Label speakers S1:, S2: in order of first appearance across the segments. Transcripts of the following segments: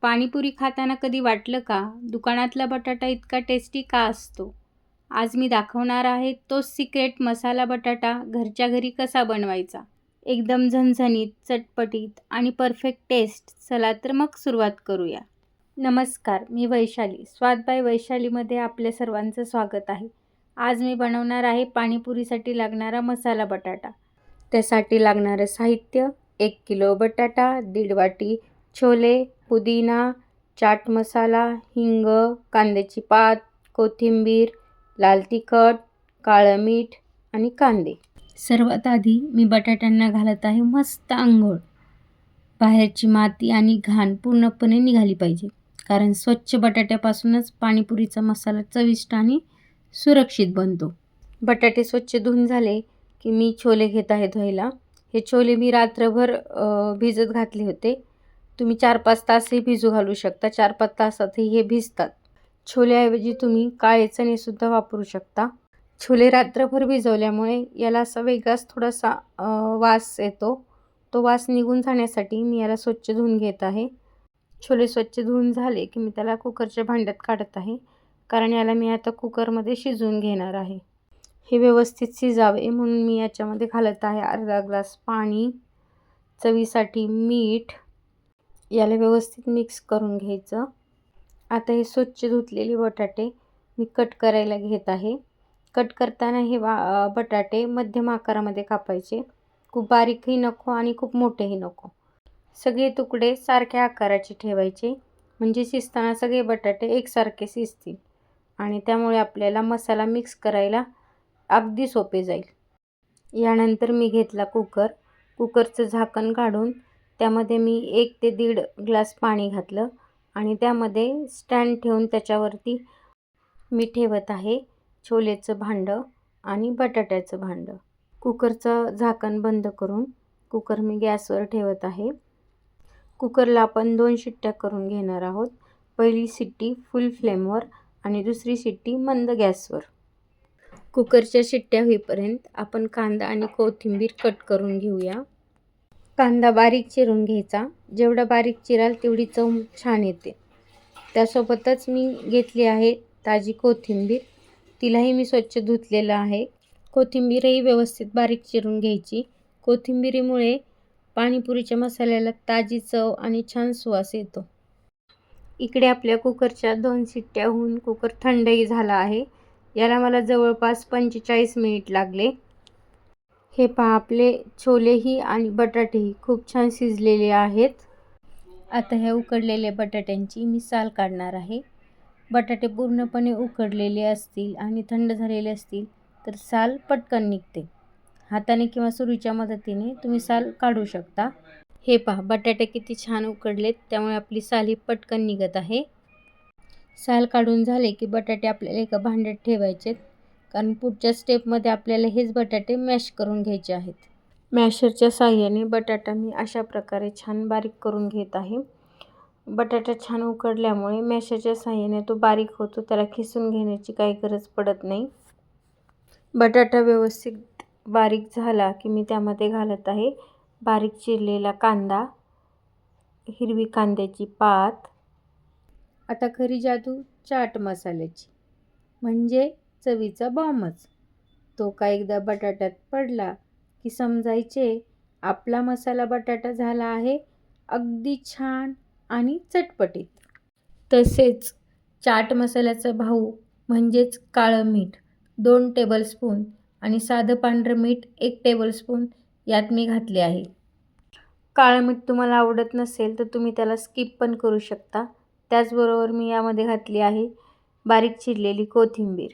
S1: पाणीपुरी खाताना कधी वाटलं का, दुकानातला बटाटा इतका टेस्टी का असतो? आज मी दाखवणार आहे तोच सिक्रेट मसाला बटाटा घरच्या घरी कसा बनवायचा. एकदम झणझणीत, चटपटीत आणि परफेक्ट टेस्ट. चला तर मग सुरुवात करूया. नमस्कार, मी वैशाली. स्वाद बाय वैशालीमध्ये आपल्या सर्वांचं स्वागत आहे. आज मी बनवणार आहे पाणीपुरीसाठी लागणारा मसाला बटाटा. त्यासाठी लागणारं साहित्य: 1 किलो बटाटा, 1.5 वाटी छोले, पुदिना, चाट मसाला, हिंग, कांद्याची पात, कोथिंबीर, लाल तिखट, काळं मीठ आणि कांदे. सर्वात आधी मी बटाट्यांना घालत आहे मस्त अंघोळ. बाहेरची माती आणि घाण पूर्णपणे निघाली पाहिजे, कारण स्वच्छ बटाट्यापासूनच पाणीपुरीचा मसाला चविष्ट आणि सुरक्षित बनतो. बटाटे स्वच्छ धुवून झाले की मी छोले घेत आहे धुवायला. हे छोले मी रात्रभर भिजत घातले होते. तुम्ही 4-5 तासही भिजू घालू शकता. 4-5 तासातही हे भिजतात. छोल्याऐवजी तुम्ही काळे चणेसुद्धा वापरू शकता. छोले रात्रभर भिजवल्यामुळे याला असा वेगळाच थोडासा वास येतो. तो वास निघून जाण्यासाठी मी याला स्वच्छ धुवून घेत आहे. छोले स्वच्छ धुवून झाले की मी त्याला कुकरच्या भांड्यात काढत आहे, कारण याला मी आता कुकरमध्ये शिजवून घेणार आहे. हे व्यवस्थित शिजावे म्हणून मी याच्यामध्ये घालत आहे अर्धा ग्लास पाणी, चवीसाठी मीठ. याला व्यवस्थित मिक्स करून घ्यायचं. आता हे स्वच्छ धुतलेले बटाटे मी कट करायला घेत आहे. कट करताना हे बटाटे मध्यम आकारामध्ये कापायचे. खूप बारीकही नको आणि खूप मोठेही नको. सगळे तुकडे सारख्या आकाराचे ठेवायचे, म्हणजे शिजताना सगळे बटाटे एकसारखे शिजतील आणि त्यामुळे आपल्याला मसाला मिक्स करायला अगदी सोपे जाईल. यानंतर मी घेतला कुकर. कुकरचं झाकण काढून त्यामध्ये मी 1 ते 1.5 ग्लास पाणी घातलं आणि त्यामध्ये स्टँड ठेवून त्याच्यावरती मी ठेवत आहे छोलेचं भांडं आणि बटाट्याचं भांडं. कुकरचं झाकण बंद करून कुकर मी गॅसवर ठेवत आहे. कुकरला आपण 2 शिट्ट्या करून घेणार आहोत. पहिली शिट्टी फुल फ्लेमवर आणि दुसरी शिट्टी मंद गॅसवर. कुकरच्या शिट्ट्या होईपर्यंत आपण कांदा आणि कोथिंबीर कट करून घेऊया. कांदा बारीक चिरून घ्यायचा. जेवढा बारीक चिराल तेवढी चव छान येते. त्यासोबतच मी घेतली आहे ताजी कोथिंबीर. तिलाही मी स्वच्छ धुतलेलं आहे. कोथिंबीरही व्यवस्थित बारीक चिरून घ्यायची. कोथिंबीरीमुळे पाणीपुरीच्या मसाल्याला ताजी चव आणि छान सुवास येतो. इकडे आपल्या कुकरच्या 2 शिट्ट्या होऊन कुकर थंडही झाला आहे. याला मला जवळपास 45 मिनिट लागले. हे पहा, आपले छोलेही आणि बटाटेही खूप छान शिजलेले आहेत. आता ह्या उकडलेल्या बटाट्यांची मी साल काढणार आहे. बटाटे पूर्णपणे उकडलेले असतील आणि थंड झालेले असतील तर साल पटकन निघते. हाताने किंवा सुरीच्या मदतीने तुम्ही साल काढू शकता. हे पहा, बटाटे किती छान उकडलेत, त्यामुळे आपली साल ही पटकन निघत आहे. साल काढून झाले की बटाटे आपल्याला एका भांड्यात ठेवायचेत, कारण पुढच्या स्टेपमध्ये आपल्याला हेच बटाटे मॅश करून घ्यायचे आहेत. मॅशरच्या साहाय्याने बटाटा मी अशा प्रकारे छान बारीक करून घेत आहे. बटाटा छान उकडल्यामुळे मॅशरच्या साहाय्याने तो बारीक होतो. त्याला खिसून घेण्याची काही गरज पडत नाही. बटाटा व्यवस्थित बारीक झाला की मी त्यामध्ये घालत आहे बारीक चिरलेला कांदा, हिरवी कांद्याची पात. आता खरी जादू चाट मसाल्याची, म्हणजे चवीचा बॉम्बच. तो का एकदा बटाट्यात पडला की समजायचे आपला मसाला बटाटा झाला आहे अगदी छान आणि चटपटीत. तसेच चाट मसाल्याचा भाऊ म्हणजेच काळं मीठ 2 टेबलस्पून आणि साधं पांढरं मीठ 1 टेबलस्पून यात मी घातले आहे. काळं मीठ तुम्हाला आवडत नसेल तर तुम्ही त्याला स्किप पण करू शकता. त्याचबरोबर मी यामध्ये घातली आहे बारीक चिरलेली कोथिंबीर.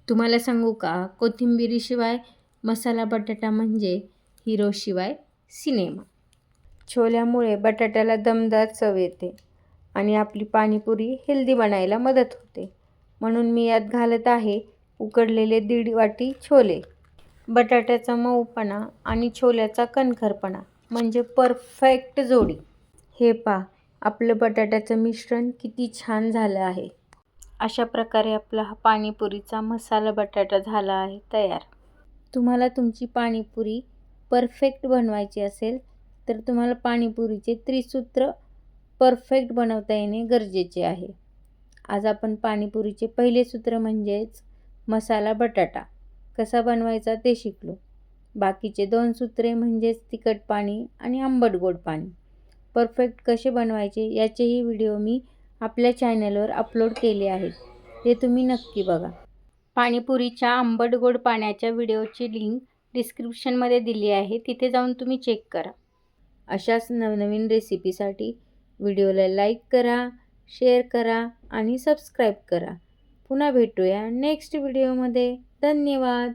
S1: तुम्हाला सांगू का, कोथिंबीरीशिवाय मसाला बटाटा म्हणजे हिरोशिवाय सिनेमा. छोल्यामुळे बटाट्याला दमदार चव येते आणि आपली पाणीपुरी हेल्दी बनायला मदत होते. म्हणून मी यात घालत आहे उकडलेले 1.5 वाटी छोले. बटाट्याचा मऊपणा आणि छोल्याचा कणखरपणा म्हणजे परफेक्ट जोडी. हे पहा, आपलं बटाट्याचं मिश्रण किती छान झालं आहे. अशा प्रकारे आपला हा पाणीपुरीचा मसाला बटाटा झाला आहे तयार. तुम्हाला तुमची पाणीपुरी परफेक्ट बनवायची असेल तर तुम्हाला पाणीपुरीचे त्रिसूत्र परफेक्ट बनवता येणे गरजेचे आहे. आज आपण पाणीपुरीचे पहिले सूत्र म्हणजेच मसाला बटाटा कसा बनवायचा ते शिकलो. बाकीचे 2 सूत्रे म्हणजेच तिखट पाणी आणि आंबट गोड पाणी परफेक्ट कसे बनवायचे याचेही व्हिडिओ मी आपल्या चॅनलवर अपलोड केले आहेत. ते तुम्ही नक्की बघा. पाणीपुरीच्या आंबट गोड पाण्याच्या व्हिडिओची लिंक डिस्क्रिप्शनमध्ये दिली आहे. तिथे जाऊन तुम्ही चेक करा. अशाच नवनवीन रेसिपीसाठी व्हिडिओला लाईक करा, शेअर करा आणि सबस्क्राईब करा. पुन्हा भेटूया नेक्स्ट व्हिडिओमध्ये. धन्यवाद.